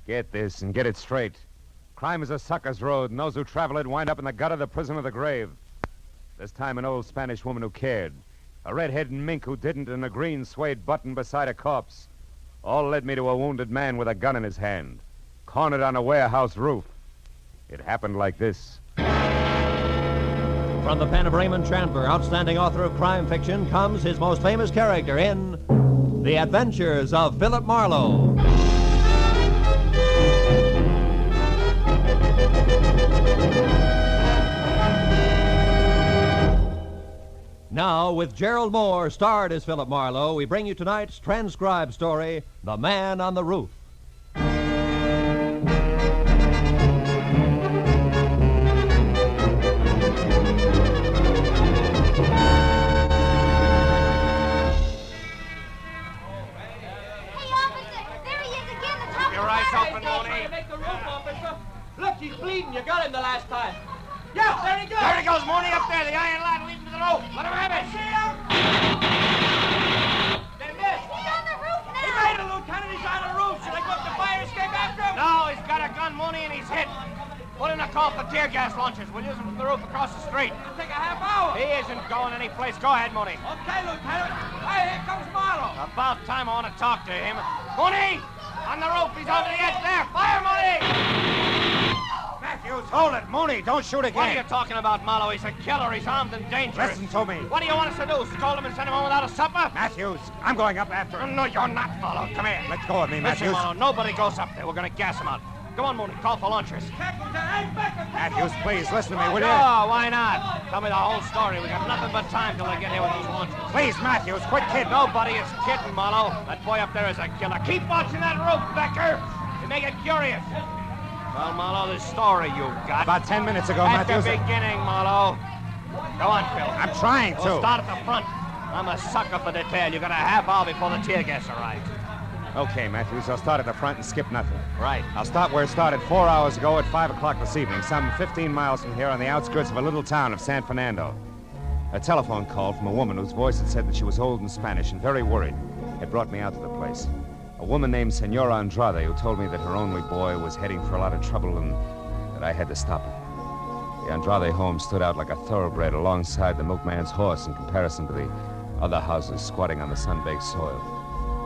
Get this and get it straight. Crime is a sucker's road, and those who travel it wind up in the gutter, the prison, or the grave. This time an old Spanish woman who cared. A red-headed mink who didn't, and a green suede button beside a corpse. All led me to a wounded man with a gun in his hand, cornered on a warehouse roof. It happened like this. From the pen of Raymond Chandler, outstanding author of crime fiction, comes his most famous character in The Adventures of Philip Marlowe. Now, with Gerald Moore, starred as Philip Marlowe, we bring you tonight's transcribed story, The Man on the Roof. Look, he's bleeding. You got him the last time. Yeah, there he goes. There he goes, Mooney, up there. The iron ladder leading to the roof. Let him have it. See him? They missed. He's on the roof now. He made it, Lieutenant. He's on the roof. Should I go up the fire escape after him? No, he's got a gun, Mooney, and he's hit. Put in a call for tear gas launchers. We'll use them from the roof across the street. It'll take a half hour. He isn't going anyplace. Go ahead, Mooney. Okay, Lieutenant. Hey, here comes Marlowe. About time I want to talk to him. Mooney! On the roof. He's on the edge there. Fire, Mooney! Matthews, hold it. Mooney, don't shoot again. What are you talking about, Marlowe? He's a killer. He's armed and dangerous. Listen to me. What do you want us to do? Scold him and send him home without a supper? Matthews, I'm going up after him. No, you're not, Marlowe. Come here. Let go of me, Listen, Matthews. Marlowe, nobody goes up there. We're going to gas him out. Come on, Mooney. Call for launchers. Matthews, please, listen to me, will you? Oh, why not? Tell me the whole story. We got nothing but time till they get here with those launchers. Please, Matthews, quit kidding. Nobody is kidding, Marlowe. That boy up there is a killer. Keep watching that roof, Becker. You make it curious. Well, Marlowe, this story you've got. About 10 minutes ago, At Matthews. the beginning, Marlowe. Go on, Phil. I'm trying to. We'll start at the front. I'm a sucker for detail. You got a half hour before the tear gas arrives. Okay, Matthews, I'll start at the front and skip nothing. Right. I'll start where it started 4 hours ago at 5 o'clock this evening, some 15 miles from here on the outskirts of a little town of San Fernando. A telephone call from a woman whose voice had said that she was old and Spanish and very worried had brought me out to the place. A woman named Senora Andrade who told me that her only boy was heading for a lot of trouble and that I had to stop it. The Andrade home stood out like a thoroughbred alongside the milkman's horse in comparison to the other houses squatting on the sun-baked soil.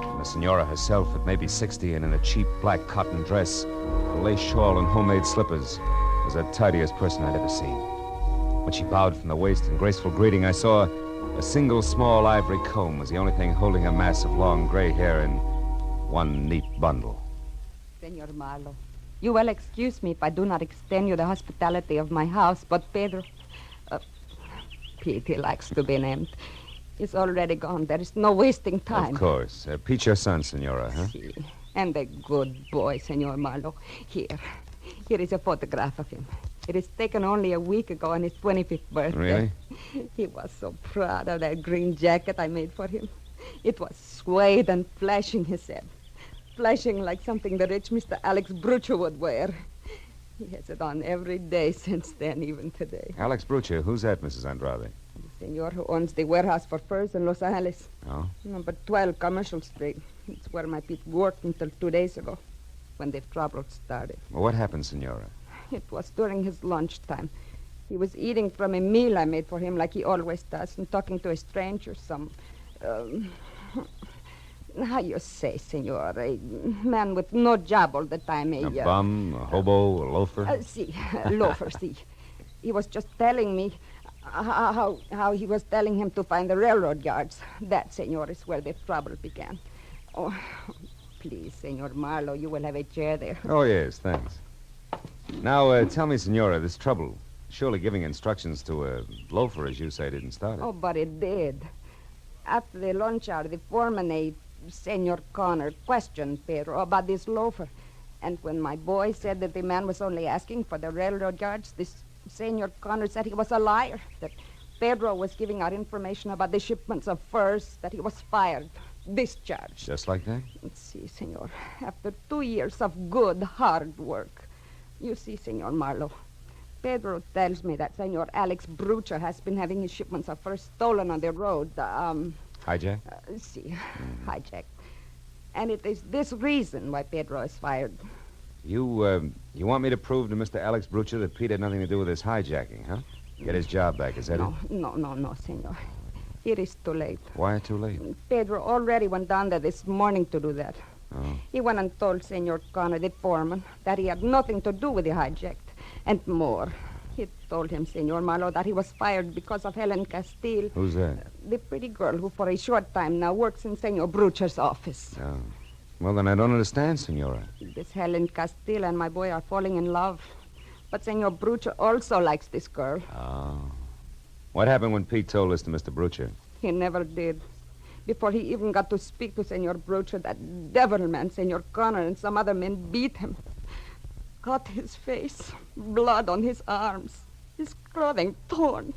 And the senora herself, at maybe 60 and in a cheap black cotton dress, a lace shawl and homemade slippers, was the tidiest person I'd ever seen. When she bowed from the waist in graceful greeting, I saw a single small ivory comb was the only thing holding a mass of long gray hair in one neat bundle. Senor Marlowe, you will excuse me if I do not extend you the hospitality of my house, but Pedro, Pete, he likes to be named, is already gone. There is no wasting time. Of course. Pete, your son, senora, huh? Si. And a good boy, Senor Marlowe. Here is a photograph of him. It is taken only a week ago on his 25th birthday. Really? He was so proud of that green jacket I made for him. It was suede and flashing, he said. Flashing like something the rich Mr. Alex Brucho would wear. He has it on every day since then, even today. Alex Brucha, who's that, Mrs. Andrade? The senor who owns the warehouse for furs in Los Angeles. Oh? Number 12 Commercial Street. It's where my Pete worked until 2 days ago, when the trouble started. Well, what happened, senora? It was during his lunchtime. He was eating from a meal I made for him like he always does and talking to a stranger, how you say, senor, a man with no job all the time. A bum, a hobo, a loafer? Si, loafer, si. He was just telling me how he was telling him to find the railroad yards. That, senor, is where the trouble began. Oh, please, Senor Marlowe, you will have a chair there. Oh, yes, thanks. Now, tell me, senora, this trouble, surely giving instructions to a loafer, as you say, didn't start it. Oh, but it did. After the lunch hour, the foreman, Senor Connor, questioned Pedro about this loafer. And when my boy said that the man was only asking for the railroad yards, this Senor Connor said he was a liar, that Pedro was giving out information about the shipments of furs, that he was fired, discharged. Just like that? See, senor, after 2 years of good, hard work. You see, Senor Marlowe, Pedro tells me that Senor Alex Brucha has been having his shipments of furs stolen on the road. Hijack? Hijacked. And it is this reason why Pedro is fired. You want me to prove to Mr. Alex Brucher that Pete had nothing to do with this hijacking, huh? Get his job back, is that it? No, senor. It is too late. Why too late? Pedro already went down there this morning to do that. Oh. He went and told Senor Connor, the foreman, that he had nothing to do with the hijack. And more. He told him, Senor Marlowe, that he was fired because of Helen Castile. Who's that? The pretty girl who for a short time now works in Senor Brucher's office. Oh. Well, then I don't understand, Senora. This Helen Castile and my boy are falling in love. But Senor Brucher also likes this girl. Oh. What happened when Pete told this to Mr. Brucher? He never did. Before he even got to speak to Senor Brucher, that devil man, Senor Connor, and some other men beat him. Cut his face, blood on his arms, his clothing torn.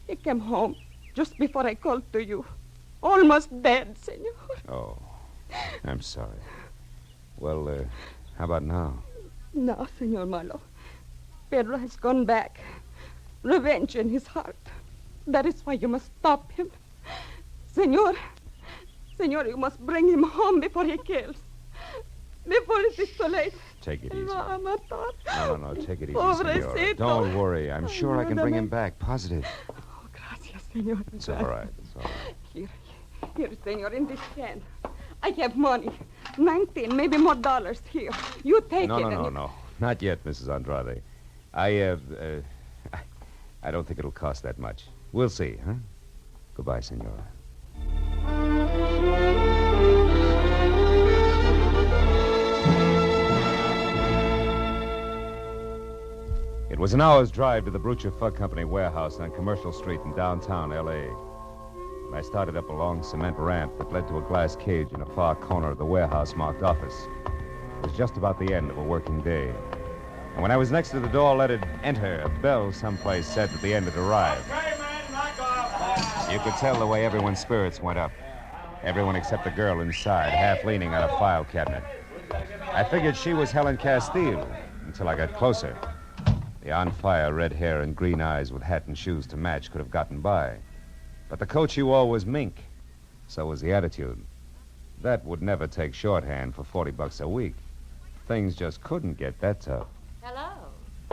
He came home just before I called to you. Almost dead, Senor. Oh. I'm sorry. Well, how about now? Now, Senor Marlowe, Pedro has gone back. Revenge in his heart. That is why you must stop him. Senor, you must bring him home before he kills. Before it is too late. Take it easy. No, take it easy, Senora. Don't worry. I'm sure I can bring him back. Positive. Oh, gracias, Senor. It's all right. It's all right. Here, Senor, in this can. I have money. 19, maybe more dollars. Here. You take it. No. Not yet, Mrs. Andrade. I don't think it'll cost that much. We'll see, huh? Goodbye, Senora. It was an hour's drive to the Brucher Fug Company warehouse on Commercial Street in downtown L.A. I started up a long cement ramp that led to a glass cage in a far corner of the warehouse marked office. It was just about the end of a working day. And when I was next to the door, let it enter, a bell someplace said that the end had arrived. Okay, man, knock off. You could tell the way everyone's spirits went up. Everyone except the girl inside, half leaning on a file cabinet. I figured she was Helen Castile until I got closer. The on-fire red hair and green eyes with hat and shoes to match could have gotten by. But the coat she wore was mink. So was the attitude. That would never take shorthand for $40 a week. Things just couldn't get that tough. Hello.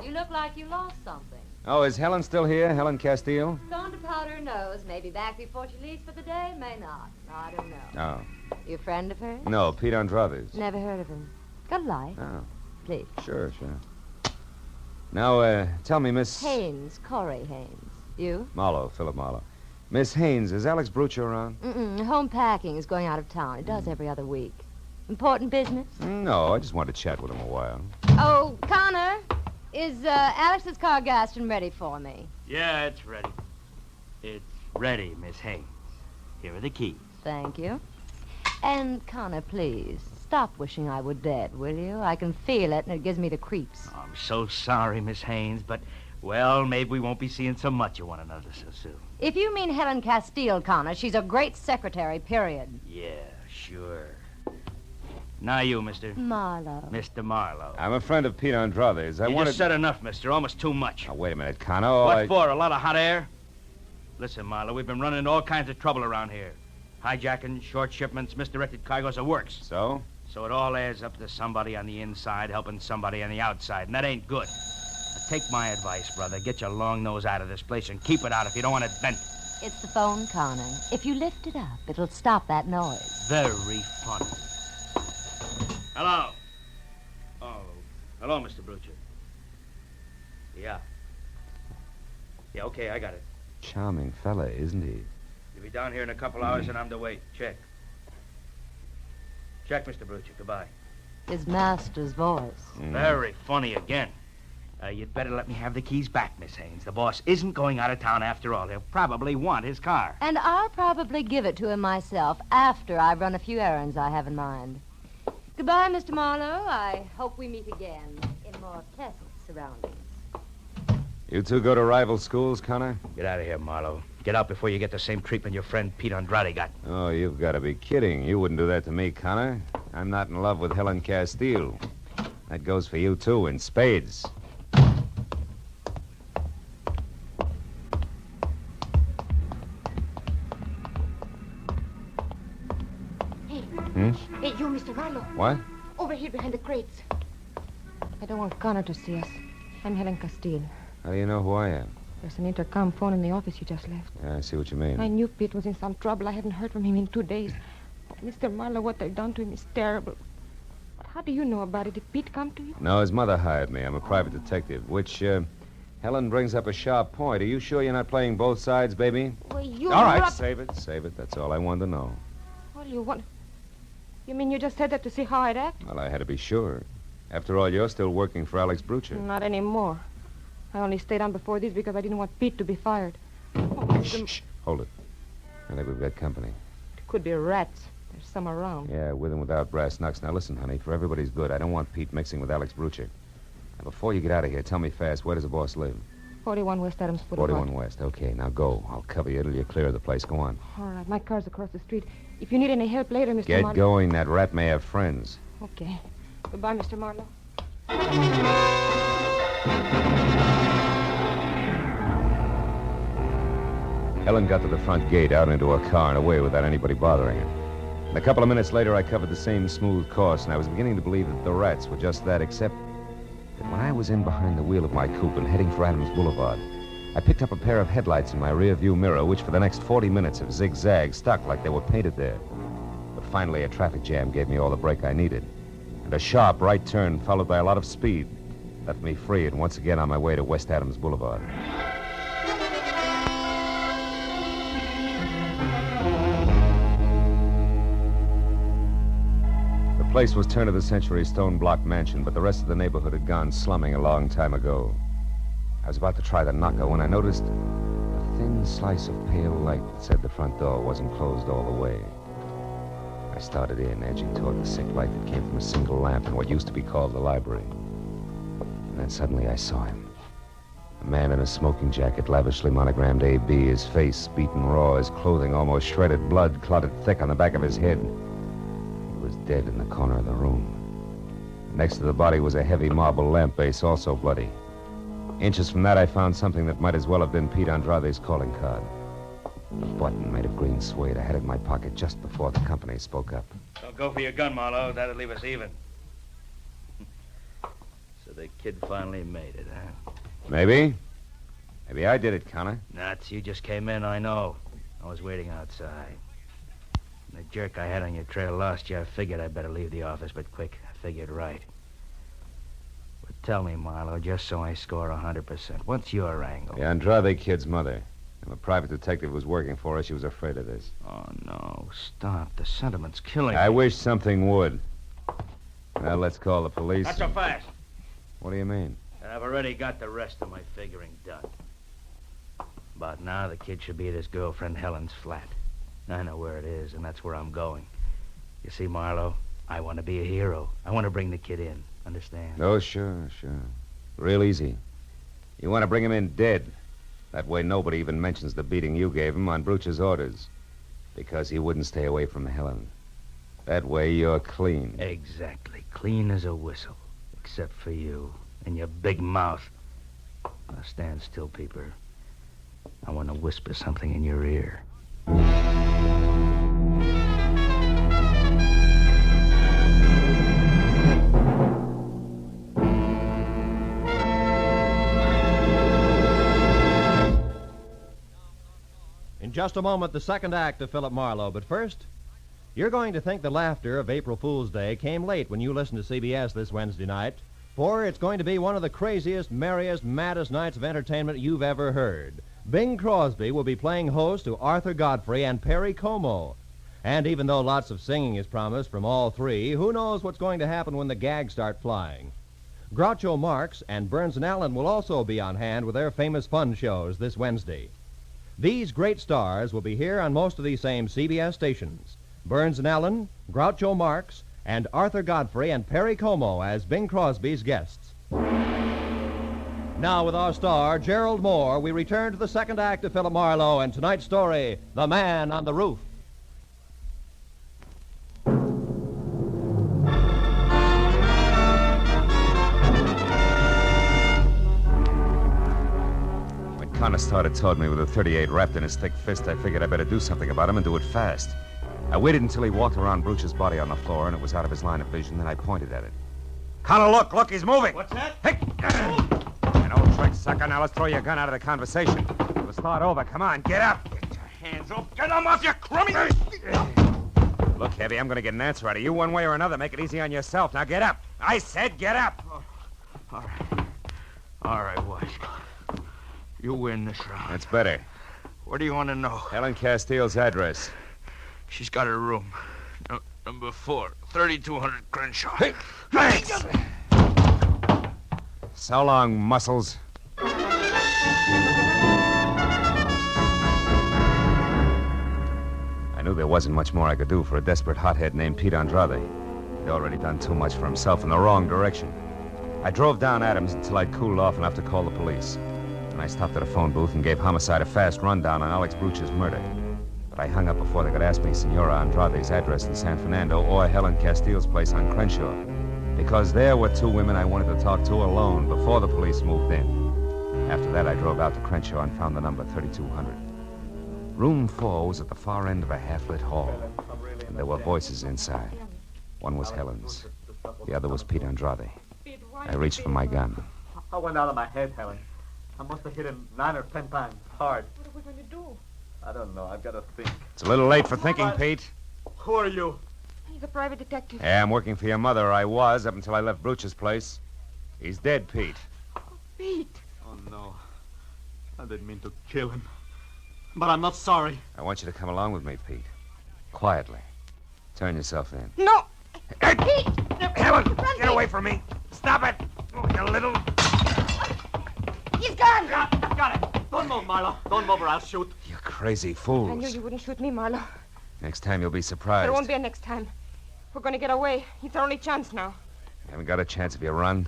You look like you lost something. Oh, is Helen still here, Helen Castile? Gone to powder her nose. Maybe back before she leaves for the day. May not. I don't know. Oh. You a friend of hers? No, Pete Andrade's. Never heard of him. Got a light? Oh. Please. Sure. Now, tell me, Miss... Haynes. Corey Haynes. You? Marlowe, Philip Marlowe. Miss Haynes, is Alex Brucher around? Home packing is going out of town. It does every other week. Important business? No, I just want to chat with him a while. Oh, Connor, is Alex's car gassed and ready for me? Yeah, it's ready. It's ready, Miss Haynes. Here are the keys. Thank you. And, Connor, please, stop wishing I were dead, will you? I can feel it, and it gives me the creeps. Oh, I'm so sorry, Miss Haynes, but, well, maybe we won't be seeing so much of one another so soon. If you mean Helen Castile, Connor, she's a great secretary, period. Yeah, sure. Now you, Mr. Marlowe. Mr. Marlowe. I'm a friend of Pete Andrade's. You just said enough, mister. Almost too much. Oh, wait a minute, Connor. What for? A lot of hot air? Listen, Marlowe, we've been running into all kinds of trouble around here. Hijacking, short shipments, misdirected cargoes, it works. So? So it all adds up to somebody on the inside helping somebody on the outside, and that ain't good. Now, take my advice, brother. Get your long nose out of this place and keep it out if you don't want it bent. It's the phone, Connor. If you lift it up, it'll stop that noise. Very funny. Hello. Oh, hello, Mr. Brucher. Yeah. Yeah, okay, I got it. Charming fella, isn't he? You'll be down here in a couple hours and I'm to wait. Check. Check, Mr. Brucher. Goodbye. His master's voice. Very funny again. You'd better let me have the keys back, Miss Haynes. The boss isn't going out of town after all. He'll probably want his car. And I'll probably give it to him myself after I've run a few errands I have in mind. Goodbye, Mr. Marlowe. I hope we meet again in more pleasant surroundings. You two go to rival schools, Connor? Get out of here, Marlowe. Get out before you get the same treatment your friend Pete Andrade got. Oh, you've got to be kidding. You wouldn't do that to me, Connor. I'm not in love with Helen Castile. That goes for you, too, in spades. Hey, you, Mr. Marlowe. What? Over here behind the crates. I don't want Connor to see us. I'm Helen Castile. How do you know who I am? There's an intercom phone in the office you just left. Yeah, I see what you mean. I knew Pete was in some trouble. I haven't heard from him in 2 days. Oh, Mr. Marlowe, what they've done to him is terrible. But how do you know about it? Did Pete come to you? No, his mother hired me. I'm a private detective, which, Helen brings up a sharp point. Are you sure you're not playing both sides, baby? Well, you... All right, save it. That's all I wanted to know. Well, you want... You mean you just said that to see how I'd act? Well, I had to be sure. After all, you're still working for Alex Brucher. Not anymore. I only stayed on before this because I didn't want Pete to be fired. Shh. Hold it. I think we've got company. It could be rats. There's some around. Yeah, with and without brass knucks. Now, listen, honey, for everybody's good, I don't want Pete mixing with Alex Brucher. Now, before you get out of here, tell me fast, where does the boss live? 41 West Adams Boulevard. 41 West. Okay, now go. I'll cover you till you're clear of the place. Go on. All right, my car's across the street. If you need any help later, Mr. Get Marlowe... going. That rat may have friends. Okay. Goodbye, Mr. Marlowe. Helen got to the front gate, out into her car, and away without anybody bothering her. And a couple of minutes later, I covered the same smooth course, and I was beginning to believe that the rats were just that, except that when I was in behind the wheel of my coupe and heading for Adams Boulevard, I picked up a pair of headlights in my rear-view mirror, which for the next 40 minutes have zigzagged, stuck like they were painted there. But finally, a traffic jam gave me all the brake I needed. And a sharp right turn, followed by a lot of speed, left me free and once again on my way to West Adams Boulevard. The place was turn-of-the-century stone-block mansion, but the rest of the neighborhood had gone slumming a long time ago. I was about to try the knocker when I noticed a thin slice of pale light that said the front door wasn't closed all the way. I started in, edging toward the sick light that came from a single lamp in what used to be called the library. And then suddenly I saw him. A man in a smoking jacket, lavishly monogrammed A.B., his face beaten raw, his clothing almost shredded, blood clotted thick on the back of his head. He was dead in the corner of the room. Next to the body was a heavy marble lamp base, also bloody. Inches from that, I found something that might as well have been Pete Andrade's calling card. A button made of green suede. I had it in my pocket just before the company spoke up. Don't go for your gun, Marlowe. That'll leave us even. So the kid finally made it, huh? Maybe. Maybe I did it, Connor. Nuts. You just came in, I know. I was waiting outside. The jerk I had on your trail lost you. I figured I'd better leave the office, but quick. I figured right. But tell me, Marlowe, just so I score 100%, what's your angle? The Andrade kid's mother. I'm a private detective who was working for her. She was afraid of this. Oh, no. Stop. The sentiment's killing I me. wish something would. Well, let's call the police. Not so fast. What do you mean? I've already got the rest of my figuring done. About now, the kid should be at his girlfriend Helen's flat. I know where it is, and that's where I'm going. You see, Marlowe, I want to be a hero. I want to bring the kid in. Understand? Oh, sure. Real easy. You want to bring him in dead. That way nobody even mentions the beating you gave him on Brucher's orders. Because he wouldn't stay away from Helen. That way you're clean. Exactly. Clean as a whistle. Except for you and your big mouth. Now stand still, Peeper. I want to whisper something in your ear. In just a moment, the second act of Philip Marlowe. But first, you're going to think the laughter of April Fool's Day came late when you listen to CBS this Wednesday night, for it's going to be one of the craziest, merriest, maddest nights of entertainment you've ever heard. Bing Crosby will be playing host to Arthur Godfrey and Perry Como. And even though lots of singing is promised from all three, who knows what's going to happen when the gags start flying? Groucho Marx and Burns and Allen will also be on hand with their famous fun shows this Wednesday. These great stars will be here on most of these same CBS stations. Burns and Allen, Groucho Marx, and Arthur Godfrey and Perry Como as Bing Crosby's guests. Now, with our star, Gerald Moore, we return to the second act of Philip Marlowe and tonight's story, The Man on the Roof. When Connor started toward me with a .38 wrapped in his thick fist, I figured I better do something about him and do it fast. I waited until he walked around Brucher's body on the floor and it was out of his line of vision, then I pointed at it. Connor, look, he's moving. What's that? Hey! An old trick, sucker. Now let's throw your gun out of the conversation. We'll start over. Come on, get up. Get your hands up. Get them off, you crummy. Look, Heavy, I'm going to get an answer out of you one way or another. Make it easy on yourself. Now get up. I said get up. All right, Wise. You win this round. That's better. What do you want to know? Helen Castile's address. She's got her room. Number 4, 3200 Crenshaw. Hey, thanks. So long, muscles. I knew there wasn't much more I could do for a desperate hothead named Pete Andrade. He'd already done too much for himself in the wrong direction. I drove down Adams until I'd cooled off enough to call the police. And I stopped at a phone booth and gave Homicide a fast rundown on Alex Bruch's murder. But I hung up before they could ask me Senora Andrade's address in San Fernando or Helen Castile's place on Crenshaw. Because there were 2 women I wanted to talk to alone before the police moved in. After that, I drove out to Crenshaw and found the number 3200. Room 4 was at the far end of a half-lit hall, and there were voices inside. One was Helen's. The other was Pete Andrade. I reached for my gun. I went out of my head, Helen. I must have hit him 9 or 10 times, hard. What are we going to do? I don't know. I've got to think. It's a little late for thinking, Pete. Who are you? He's a private detective. Yeah, I'm working for your mother. I was, up until I left Bruch's place. He's dead, Pete. Pete. Oh, no. I didn't mean to kill him. But I'm not sorry. I want you to come along with me, Pete. Quietly. Turn yourself in. No. Pete! Helen, get away from me. Stop it. Oh, you little... He's gone. Got it. Don't move, Marlowe. Don't move or I'll shoot. You crazy fools. I knew you wouldn't shoot me, Marlowe. Next time you'll be surprised. There won't be a next time. We're going to get away. It's our only chance now. You haven't got a chance if you run.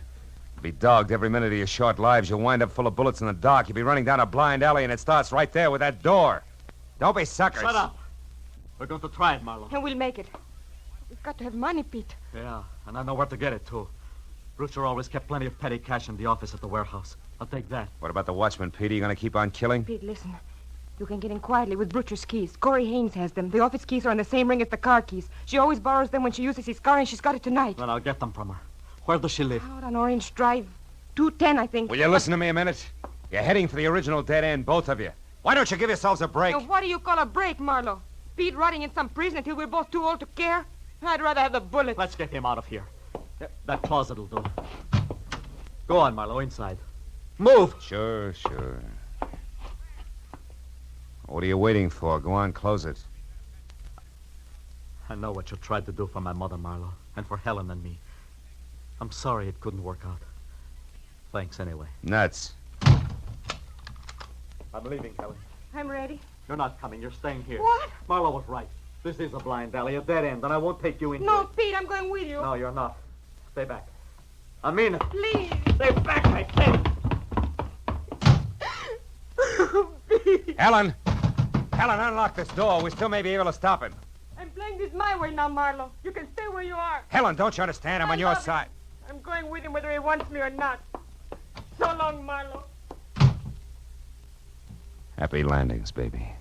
You'll be dogged every minute of your short lives. You'll wind up full of bullets in the dark. You'll be running down a blind alley, and it starts right there with that door. Don't be suckers. Shut up. We're going to try it, Marlowe. And we'll make it. We've got to have money, Pete. Yeah, and I know where to get it, too. Brucher always kept plenty of petty cash in the office at the warehouse. I'll take that. What about the watchman, Pete? Are you going to keep on killing? Pete, listen. You can get in quietly with Brucher's keys. Corey Haynes has them. The office keys are on the same ring as the car keys. She always borrows them when she uses his car, and she's got it tonight. Then I'll get them from her. Where does she live? Out on Orange Drive. 210, I think. Will you listen to me a minute? You're heading for the original dead end, both of you. Why don't you give yourselves a break? Now, what do you call a break, Marlowe? Pete rotting in some prison until we're both too old to care? I'd rather have the bullet. Let's get him out of here. That closet will do. Go on, Marlowe, inside. Move! Sure. What are you waiting for? Go on, close it. I know what you tried to do for my mother, Marlowe, and for Helen and me. I'm sorry it couldn't work out. Thanks anyway. Nuts. I'm leaving, Helen. I'm ready. You're not coming. You're staying here. What? Marlowe was right. This is a blind alley, a dead end, and I won't take you into No, it. Pete, I'm going with you. No, you're not. Stay back. I mean it. Please. Stay back, I said. Helen, unlock this door. We still may be able to stop it. I'm playing this my way now, Marlowe. You can stay where you are. Helen, don't you understand? I'm on your side. I'm going with him whether he wants me or not. So long, Marlowe. Happy landings, baby.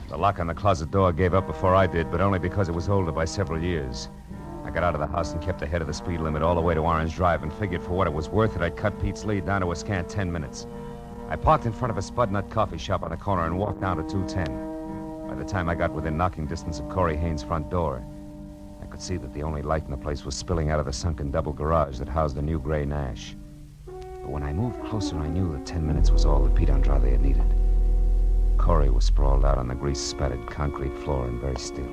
The lock on the closet door gave up before I did, but only because it was older by several years. I got out of the house and kept ahead of the speed limit all the way to Orange Drive and figured for what it was worth that I'd cut Pete's lead down to a scant 10 minutes. I parked in front of a Spud Nut coffee shop on the corner and walked down to 210. By the time I got within knocking distance of Corey Haynes' front door, I could see that the only light in the place was spilling out of the sunken double garage that housed the new gray Nash. But when I moved closer, I knew that 10 minutes was all that Pete Andrade had needed. Corey was sprawled out on the grease-spattered concrete floor and very still.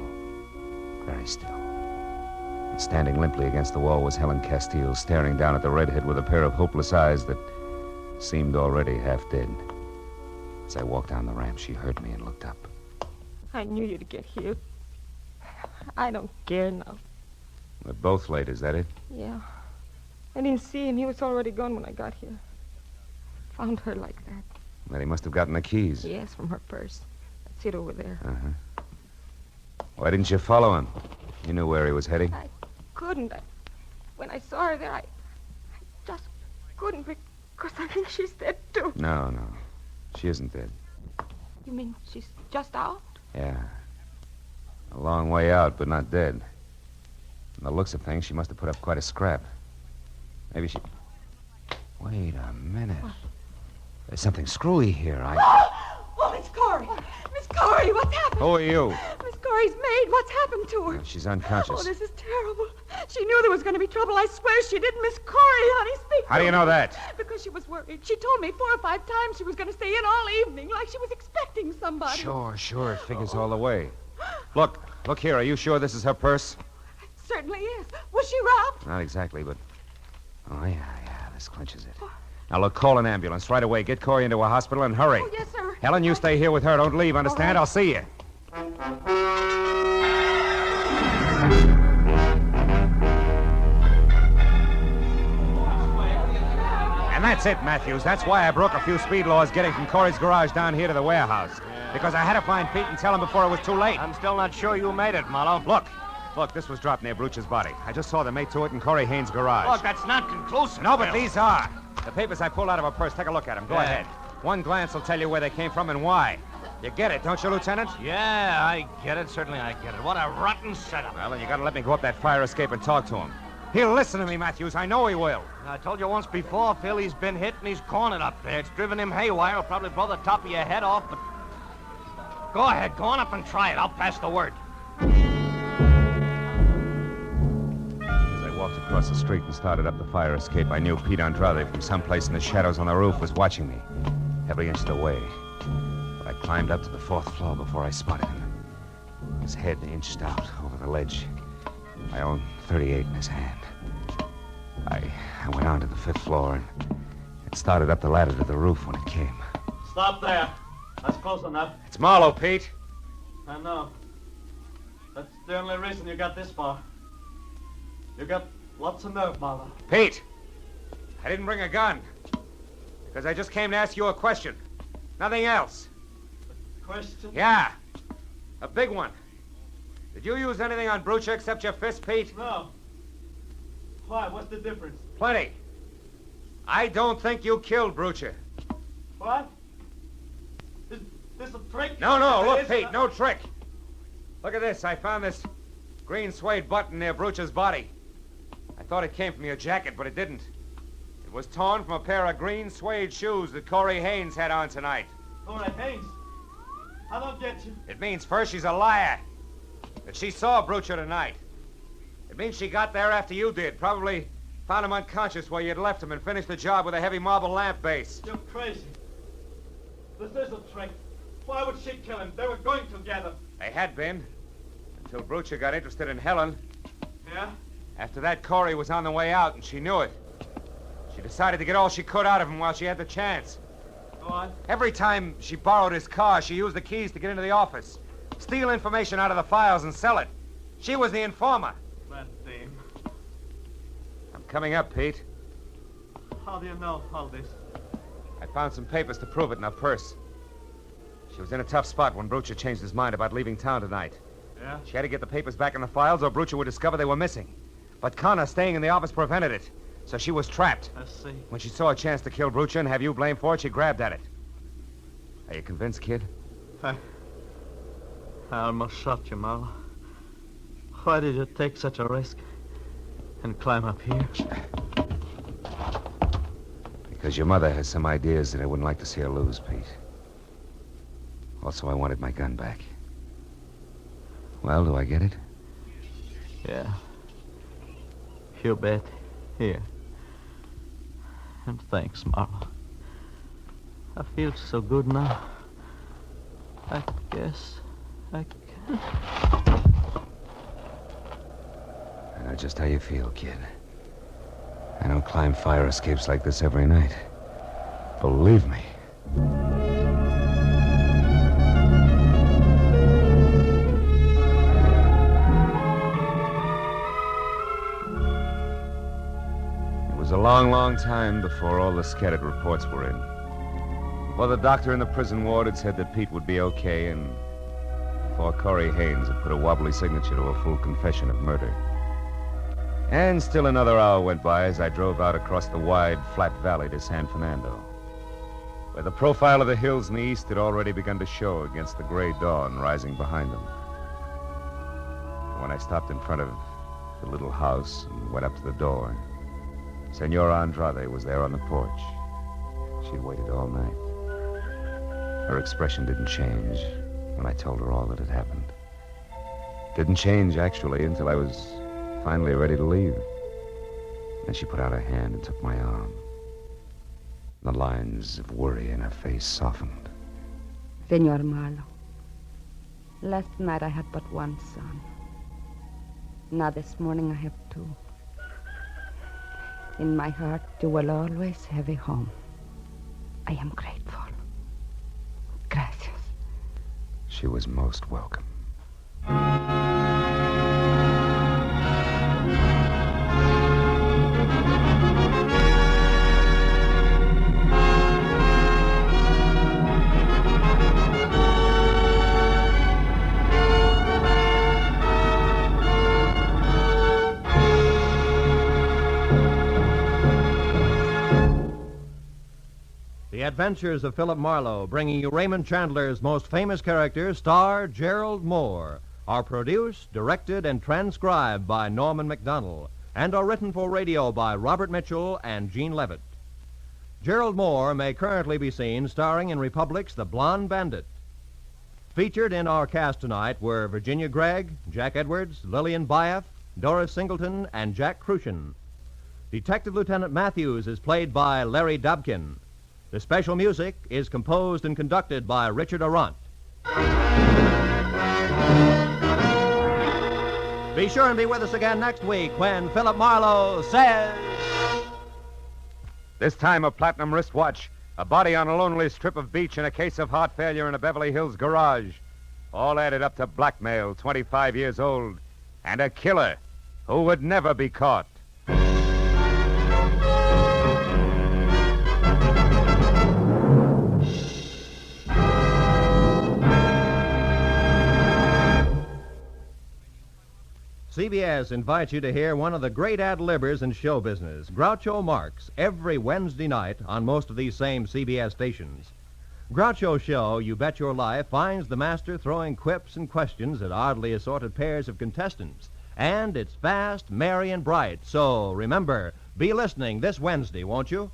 Very still. And standing limply against the wall was Helen Castile, staring down at the redhead with a pair of hopeless eyes that seemed already half dead. As I walked down the ramp, she heard me and looked up. I knew you'd get here. I don't care now. We're both late, is that it? Yeah. I didn't see him. He was already gone when I got here. Found her like that. Then he must have gotten the keys. Yes, from her purse. That's it over there. Uh-huh. Why didn't you follow him? You knew where he was heading? I couldn't. When I saw her there, I just couldn't because I think she's dead, too. No. She isn't dead. You mean she's just out? Yeah. A long way out, but not dead. From the looks of things, she must have put up quite a scrap. Maybe she... Wait a minute. What? There's something screwy here. Oh, Miss Corey! Miss Corey, what's happened? Who are you? Miss Corey's maid. What's happened to her? She's unconscious. Oh, this is terrible. She knew there was going to be trouble. I swear she did. Miss Corey, honey, speak. How do you know that? Because she was worried. She told me 4 or 5 times she was going to stay in all evening, like she was expecting somebody. Sure. It figures all the way. Look here. Are you sure this is her purse? It certainly is. Was she robbed? Not exactly, but... Oh, yeah. This clinches it. Now, look, call an ambulance right away. Get Corey into a hospital and hurry. Oh, yes, sir. Helen, you stay here with her. Don't leave, understand? All right. I'll see you. And that's it, Matthews. That's why I broke a few speed laws getting from Corey's garage down here to the warehouse. Because I had to find Pete and tell him before it was too late. I'm still not sure you made it, Marlowe. Look, this was dropped near Brooch's body. I just saw the mate to it in Corey Haynes' garage. Look, that's not conclusive. No, but Bill. these are. The papers I pulled out of her purse. Take a look at them. Go Yeah. ahead. One glance will tell you where they came from and why. You get it, don't you, Lieutenant? Yeah, I get it. Certainly I get it. What a rotten setup. Well, then you gotta let me go up that fire escape and talk to him. He'll listen to me, Matthews. I know he will. I told you once before, Phil, he's been hit and he's cornered up there. It's driven him haywire. It'll probably blow the top of your head off, but... Go ahead. Go on up and try it. I'll pass the word. As I walked across the street and started up the fire escape, I knew Pete Andrade from someplace in the shadows on the roof was watching me, every inch of the way. But I climbed up to the 4th floor before I spotted him. His head inched out over the ledge, my own .38 in his hand. I went on to the 5th floor and started up the ladder to the roof when it came. Stop there. That's close enough. It's Marlowe, Pete. I know. That's the only reason you got this far. You got lots of nerve, Marlowe. Pete, I didn't bring a gun. Because I just came to ask you a question. Nothing else. Question? Yeah. A big one. Did you use anything on Brucha except your fist, Pete? No. Why? What's the difference? Plenty. I don't think you killed Brucha. What? Is this a trick? No, look, It is- Pete, no trick. Look at this. I found this green suede button near Brucha's body. I thought it came from your jacket, but it didn't. It was torn from a pair of green suede shoes that Corey Haynes had on tonight. All right, Haynes. I don't get you. It means first she's a liar. That she saw Brucha tonight. It means she got there after you did. Probably found him unconscious where you'd left him and finished the job with a heavy marble lamp base. You're crazy. This is a trick. Why would she kill him? They were going together. They had been. Until Brucha got interested in Helen. Yeah? After that, Corey was on the way out, and she knew it. She decided to get all she could out of him while she had the chance. Go on. Every time she borrowed his car, she used the keys to get into the office, steal information out of the files, and sell it. She was the informer. That dame. I'm coming up, Pete. How do you know all this? I found some papers to prove it in her purse. She was in a tough spot when Brucha changed his mind about leaving town tonight. Yeah? She had to get the papers back in the files or Brucha would discover they were missing. But Connor staying in the office prevented it, so she was trapped. I see. When she saw a chance to kill Brucha and have you blamed for it, she grabbed at it. Are you convinced, kid? I almost shot you, Marlowe. Why did you take such a risk and climb up here? Because your mother has some ideas that I wouldn't like to see her lose, Pete. Also, I wanted my gun back. Well, do I get it? Yeah. You bet. Here. And thanks, Marlowe. I feel so good now. I guess I can. I know just how you feel, kid. I don't climb fire escapes like this every night. Believe me. It was a long, long time before all the scattered reports were in. Before the doctor in the prison ward had said that Pete would be okay, and before Corey Haynes had put a wobbly signature to a full confession of murder. And still another hour went by as I drove out across the wide, flat valley to San Fernando. where the profile of the hills in the east had already begun to show against the gray dawn rising behind them. When I stopped in front of the little house and went up to the door, Senora Andrade was there on the porch. She'd waited all night. Her expression didn't change when I told her all that had happened. Didn't change, actually, until I was finally ready to leave. Then she put out her hand and took my arm. The lines of worry in her face softened. Senor Marlowe, last night I had but one son. Now this morning I have two. In my heart, you will always have a home. I am grateful. Gracias. She was most welcome. The Adventures of Philip Marlowe, bringing you Raymond Chandler's most famous character, star Gerald Moore, are produced, directed, and transcribed by Norman MacDonald, and are written for radio by Robert Mitchell and Gene Levitt. Gerald Moore may currently be seen starring in Republic's The Blonde Bandit. Featured in our cast tonight were Virginia Gregg, Jack Edwards, Lillian Byaff, Doris Singleton, and Jack Crucian. Detective Lieutenant Matthews is played by Larry Dobkin. The special music is composed and conducted by Richard Arant. Be sure and be with us again next week when Philip Marlowe says... This time a platinum wristwatch, a body on a lonely strip of beach, and a case of heart failure in a Beverly Hills garage. All added up to blackmail, 25 years old, and a killer who would never be caught. CBS invites you to hear one of the great ad-libbers in show business, Groucho Marx, every Wednesday night on most of these same CBS stations. Groucho's show, You Bet Your Life, finds the master throwing quips and questions at oddly assorted pairs of contestants. And it's fast, merry, and bright. So, remember, be listening this Wednesday, won't you?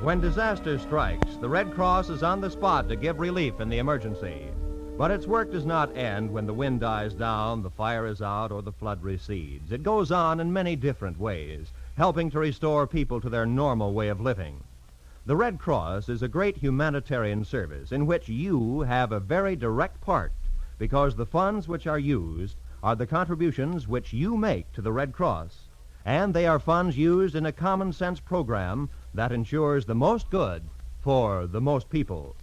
When disaster strikes, the Red Cross is on the spot to give relief in the emergency. But its work does not end when the wind dies down, the fire is out, or the flood recedes. It goes on in many different ways, helping to restore people to their normal way of living. The Red Cross is a great humanitarian service in which you have a very direct part, because the funds which are used are the contributions which you make to the Red Cross, and they are funds used in a common-sense program that ensures the most good for the most people.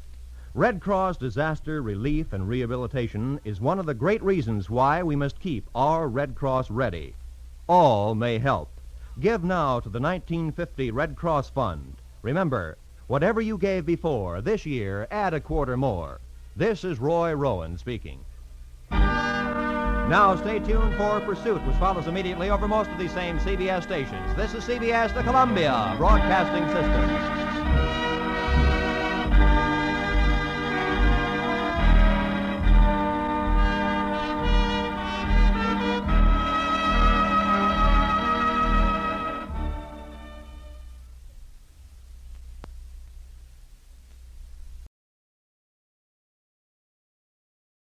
Red Cross disaster relief and rehabilitation is one of the great reasons why we must keep our Red Cross ready. All may help. Give now to the 1950 Red Cross Fund. Remember, whatever you gave before, this year, add a quarter more. This is Roy Rowan speaking. Now stay tuned for Pursuit, which follows immediately over most of these same CBS stations. This is CBS, the Columbia Broadcasting System.